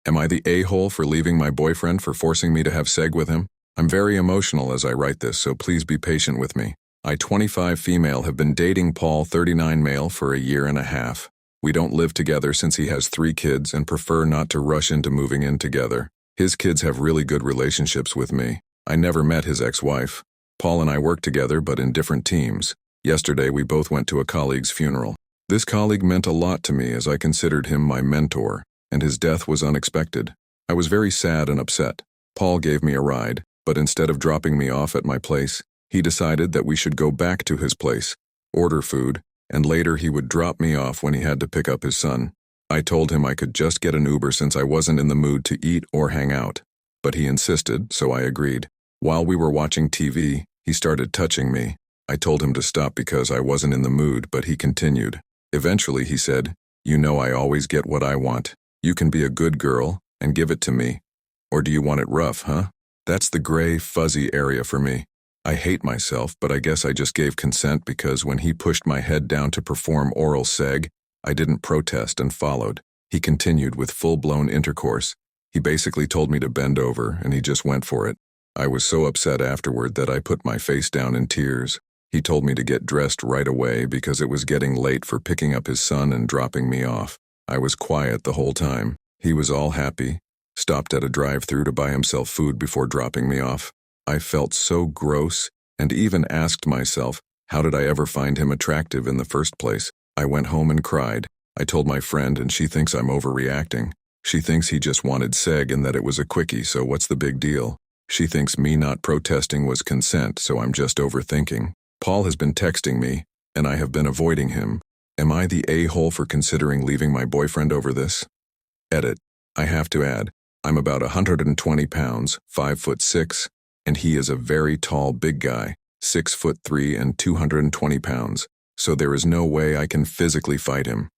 Am I the a-hole for leaving my boyfriend for forcing me to have sex with him? I'm very emotional as I write this, so please be patient with me. I, 25 female, have been dating Paul, 39 male, for a year and a half. We don't live together since he has 3 kids and prefer not to rush into moving in together. His kids have really good relationships with me. I never met his ex-wife. Paul and I work together but in different teams. Yesterday we both went to a colleague's funeral. This colleague meant a lot to me as I considered him my mentor, and his death was unexpected. I was very sad and upset. Paul gave me a ride, but instead of dropping me off at my place, he decided that we should go back to his place, order food, and later he would drop me off when he had to pick up his son. I told him I could just get an Uber since I wasn't in the mood to eat or hang out. But he insisted, so I agreed. While we were watching TV, he started touching me. I told him to stop because I wasn't in the mood, but he continued. Eventually he said, "You know I always get what I want. You can be a good girl and give it to me. Or do you want it rough, huh?" That's the gray, fuzzy area for me. I hate myself, but I guess I just gave consent because when he pushed my head down to perform oral seg, I didn't protest and followed. He continued with full-blown intercourse. He basically told me to bend over, and he just went for it. I was so upset afterward that I put my face down in tears. He told me to get dressed right away because it was getting late for picking up his son and dropping me off. I was quiet the whole time. He was all happy, stopped at a drive-thru to buy himself food before dropping me off. I felt so gross and even asked myself, how did I ever find him attractive in the first place? I went home and cried. I told my friend and she thinks I'm overreacting. She thinks he just wanted seg and that it was a quickie, so what's the big deal? She thinks me not protesting was consent, so I'm just overthinking. Paul has been texting me, and I have been avoiding him. Am I the a-hole for considering leaving my boyfriend over this? Edit. I have to add, I'm about 120 pounds, 5'6", and he is a very tall big guy, 6'3" and 220 pounds, so there is no way I can physically fight him.